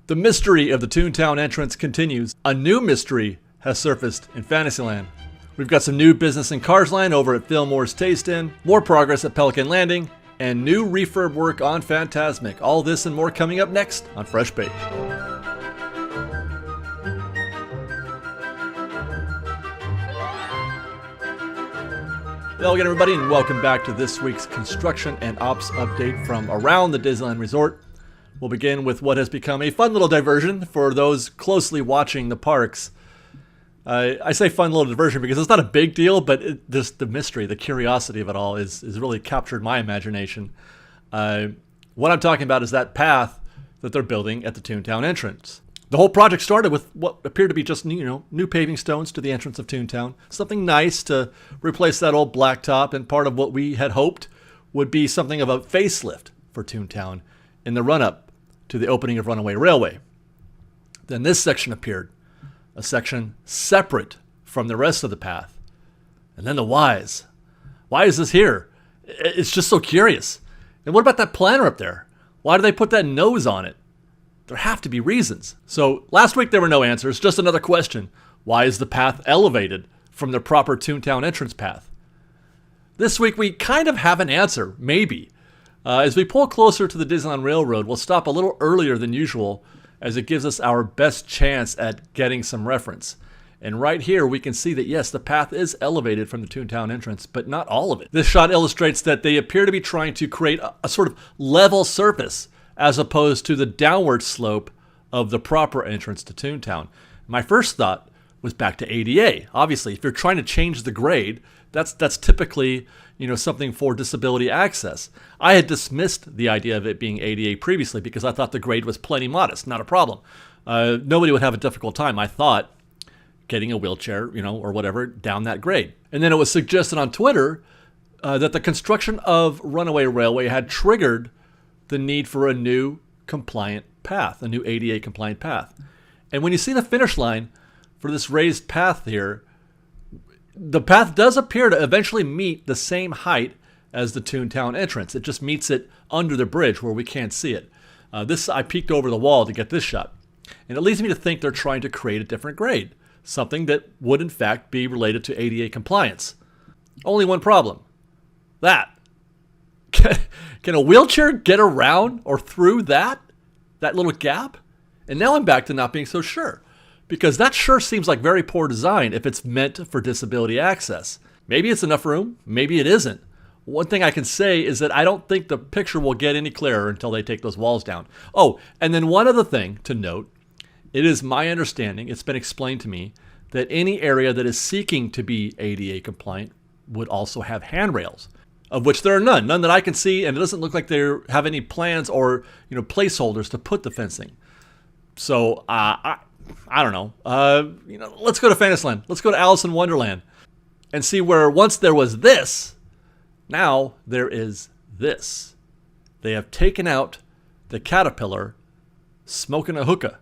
The mystery of the Toon Town entrance continues. A new mystery has surfaced in Fantasyland. We've got some new business in Carsland over at Filmores Taste In, more progress at Pelican Landing, and new refurb work on Fantasmic. All this and more coming up next on Fresh Baked. Hello again, everybody, and welcome back to this week's construction and ops update from around the Disneyland Resort. We'll begin with what has become a fun little diversion for those closely watching the parks. I say fun little diversion because it's not a big deal, but just the mystery, the curiosity of it all is really captured my imagination. What I'm talking about is that path that they're building at the Toon Town entrance. The whole project started with what appeared to be just new paving stones to the entrance of Toon Town. Something nice to replace that old blacktop, and part of what we had hoped would be something of a facelift for Toon Town in the run-up to the opening of Runaway Railway. Then this section appeared, a section separate from the rest of the path. And then the whys. Why is this here? It's just so curious. And what about that planter up there? Why do they put that nose on it? There have to be reasons. So last week there were no answers, just another question. Why is the path elevated from the proper Toon Town entrance path? This week we kind of have an answer, maybe. As we pull closer to the Disneyland Railroad, we'll stop a little earlier than usual as it gives us our best chance at getting some reference. And right here we can see that yes, the path is elevated from the Toon Town entrance, but not all of it. This shot illustrates that they appear to be trying to create a sort of level surface as opposed to the downward slope of the proper entrance to Toon Town. My first thought was back to ADA. Obviously, if you're trying to change the grade, that's typically something for disability access. I had dismissed the idea of it being ADA previously because I thought the grade was plenty modest, not a problem. Nobody would have a difficult time, I thought, getting a wheelchair, or whatever, down that grade. And then it was suggested on Twitter that the construction of Runaway Railway had triggered the need for a new compliant path, a new ADA compliant path. And when you see the finish line for this raised path here, the path does appear to eventually meet the same height as the Toon Town entrance. It just meets it under the bridge where we can't see it. I peeked over the wall to get this shot. And it leads me to think they're trying to create a different grade, something that would in fact be related to ADA compliance. Only one problem. That. Can a wheelchair get around or through that little gap? And now I'm back to not being so sure, because that sure seems like very poor design if it's meant for disability access. Maybe it's enough room, maybe it isn't. One thing I can say is that I don't think the picture will get any clearer until they take those walls down. Oh, and then one other thing to note, it is my understanding, it's been explained to me, that any area that is seeking to be ADA compliant would also have handrails, of which there are none that I can see, and it doesn't look like they have any plans or placeholders to put the fencing. So I don't know. Let's go to Fantasyland. Let's go to Alice in Wonderland and see where once there was this, now there is this. They have taken out the caterpillar smoking a hookah.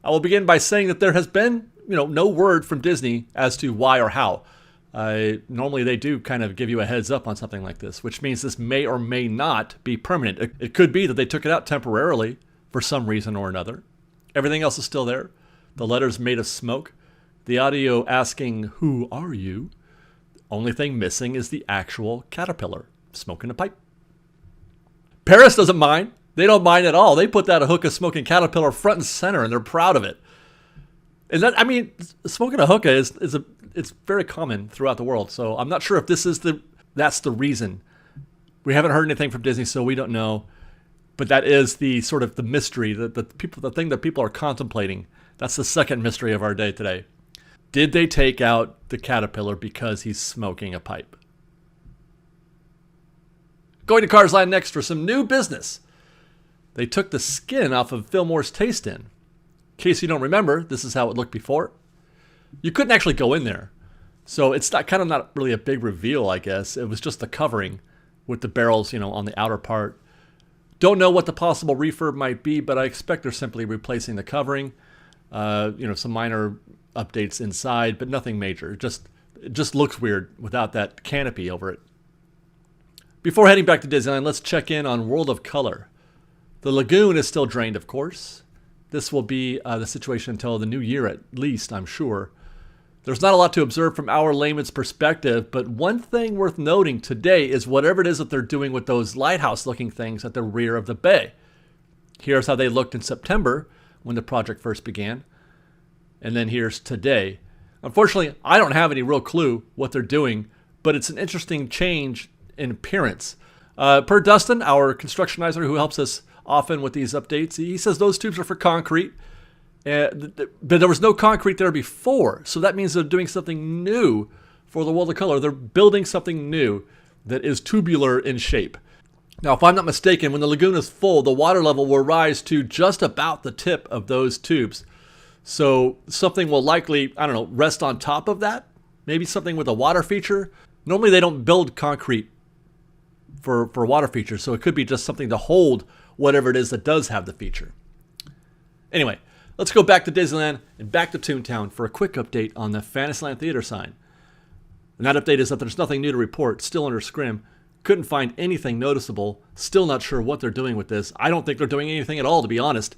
I will begin by saying that there has been no word from Disney as to why or how. Normally they do kind of give you a heads up on something like this, which means this may or may not be permanent. It could be that they took it out temporarily for some reason or another. Everything else is still there. The letters made of smoke. The audio asking, "Who are you?" Only thing missing is the actual caterpillar smoking a pipe. Paris doesn't mind. They don't mind at all. They put that hookah smoking caterpillar front and center, and they're proud of it. And smoking a hookah it's very common throughout the world. So I'm not sure if that's the reason. We haven't heard anything from Disney, so we don't know. But that is the sort of the mystery, the thing that people are contemplating. That's the second mystery of our day today. Did they take out the caterpillar because he's smoking a pipe? Going to Carsland next for some new business. They took the skin off of Filmores Taste In. In case you don't remember, this is how it looked before. You couldn't actually go in there. So it's not really a big reveal, I guess. It was just the covering with the barrels, on the outer part. Don't know what the possible refurb might be, but I expect they're simply replacing the covering. Some minor updates inside, but nothing major. It just looks weird without that canopy over it. Before heading back to Disneyland, let's check in on World of Color. The lagoon is still drained, of course. This will be the situation until the new year at least, I'm sure. There's not a lot to observe from our layman's perspective, but one thing worth noting today is whatever it is that they're doing with those lighthouse-looking things at the rear of the bay. Here's how they looked in September when the project first began, and then here's today. Unfortunately, I don't have any real clue what they're doing, but it's an interesting change in appearance. Per Tustin, our constructionizer who helps us often with these updates, he says those tubes are for concrete. But there was no concrete there before, so that means they're doing something new for the World of Color. They're building something new that is tubular in shape. Now, if I'm not mistaken, when the lagoon is full, the water level will rise to just about the tip of those tubes. So something will likely, I don't know, rest on top of that. Maybe something with a water feature. Normally they don't build concrete for water features, so it could be just something to hold whatever it is that does have the feature. Anyway, let's go back to Disneyland and back to Toon Town for a quick update on the Fantasyland Theater sign. And that update is that there's nothing new to report, still under scrim. Couldn't find anything noticeable. Still not sure what they're doing with this. I don't think they're doing anything at all, to be honest.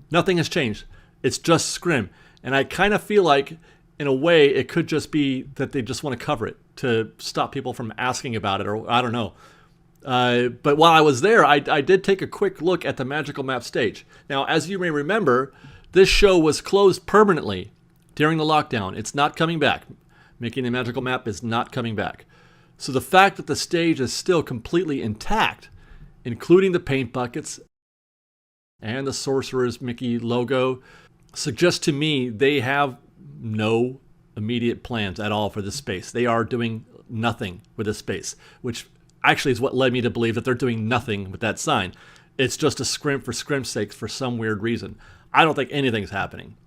Nothing has changed. It's just scrim. And I kind of feel like, in a way, it could just be that they just want to cover it to stop people from asking about it, or I don't know. But while I was there, I did take a quick look at the Magical Map stage. Now, as you may remember, this show was closed permanently during the lockdown. It's not coming back. Making the Magical Map is not coming back. So the fact that the stage is still completely intact, including the paint buckets and the Sorcerer's Mickey logo, suggests to me they have no immediate plans at all for this space. They are doing nothing with this space, which actually is what led me to believe that they're doing nothing with that sign. It's just a scrim for scrim's sake for some weird reason. I don't think anything's happening.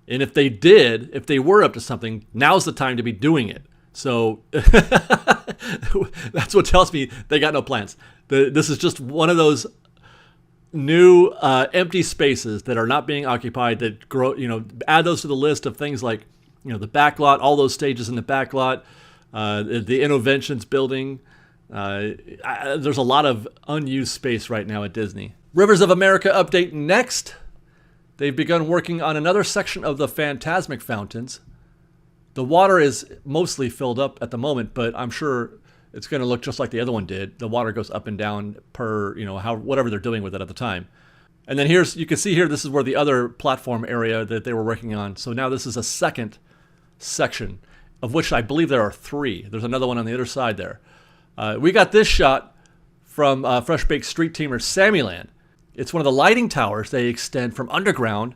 And if they were up to something, now's the time to be doing it. So that's what tells me they got no plans. This is just one of those new empty spaces that are not being occupied that grow. Add those to the list of things like the backlot, all those stages in the backlot, the Innovations building. There's a lot of unused space right now at Disney. Rivers of America update next. They've begun working on another section of the Fantasmic fountains. The water is mostly filled up at the moment, but I'm sure it's going to look just like the other one did. The water goes up and down per, whatever they're doing with it at the time. And then you can see here, this is where the other platform area that they were working on. So now this is a second section, of which I believe there are 3. There's another one on the other side there. We got this shot from Fresh Baked Street Teamer Sammyland. It's one of the lighting towers they extend from underground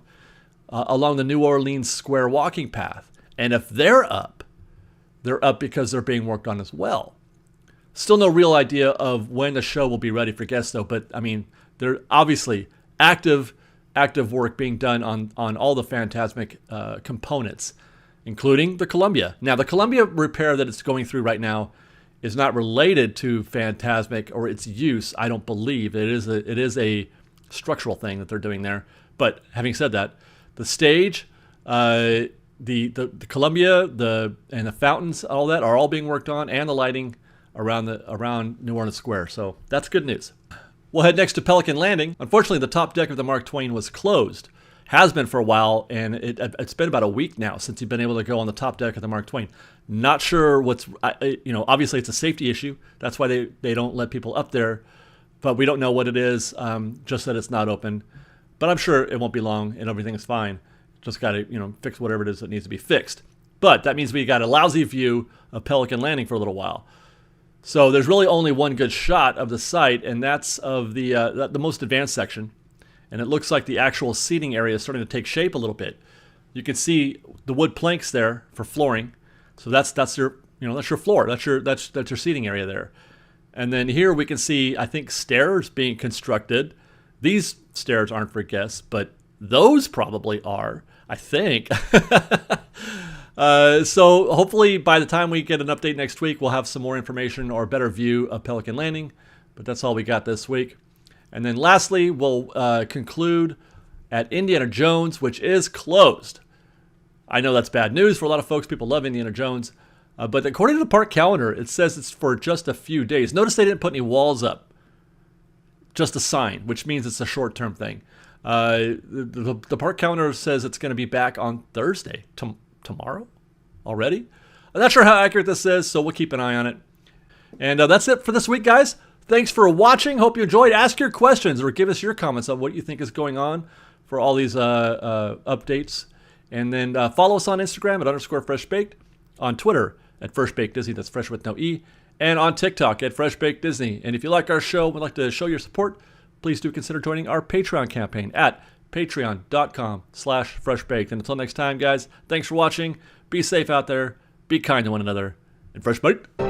along the New Orleans Square walking path. And if they're up because they're being worked on as well. Still no real idea of when the show will be ready for guests, though. But, I mean, there obviously active work being done on all the Fantasmic components, including the Columbia. Now, the Columbia repair that it's going through right now is not related to Fantasmic or its use, I don't believe. It is a structural thing that they're doing there. But having said that, the stage, the Columbia, and the fountains, all that are all being worked on, and the lighting around New Orleans Square. So that's good news. We'll head next to Pelican Landing. Unfortunately, the top deck of the Mark Twain was closed. Has been for a while, and it's been about a week now since you've been able to go on the top deck of the Mark Twain. Not sure obviously it's a safety issue. That's why they don't let people up there, but we don't know what it is, just that it's not open. But I'm sure it won't be long and everything's fine. Just got to, fix whatever it is that needs to be fixed. But that means we got a lousy view of Pelican Landing for a little while. So there's really only one good shot of the site, and that's of the most advanced section. And it looks like the actual seating area is starting to take shape a little bit. You can see the wood planks there for flooring. So that's your floor. That's your seating area there. And then here we can see, I think, stairs being constructed. These stairs aren't for guests, but those probably are, I think. So hopefully by the time we get an update next week, we'll have some more information or a better view of Pelican Landing. But that's all we got this week. And then lastly, we'll conclude at Indiana Jones, which is closed. I know that's bad news for a lot of folks. People love Indiana Jones. But according to the park calendar, it says it's for just a few days. Notice they didn't put any walls up. just a sign, which means it's a short-term thing. The park calendar says it's going to be back on Thursday. Tomorrow? Already? I'm not sure how accurate this is, so we'll keep an eye on it. And that's it for this week, guys. Thanks for watching. Hope you enjoyed. Ask your questions or give us your comments on what you think is going on for all these updates. And then follow us on Instagram at _FreshBaked, on Twitter at FreshBakedDisney, that's fresh with no E, and on TikTok at FreshBakedDisney. And if you like our show and would like to show your support, please do consider joining our Patreon campaign at patreon.com/freshbaked. And until next time, guys, thanks for watching. Be safe out there. Be kind to one another. And Fresh Baked.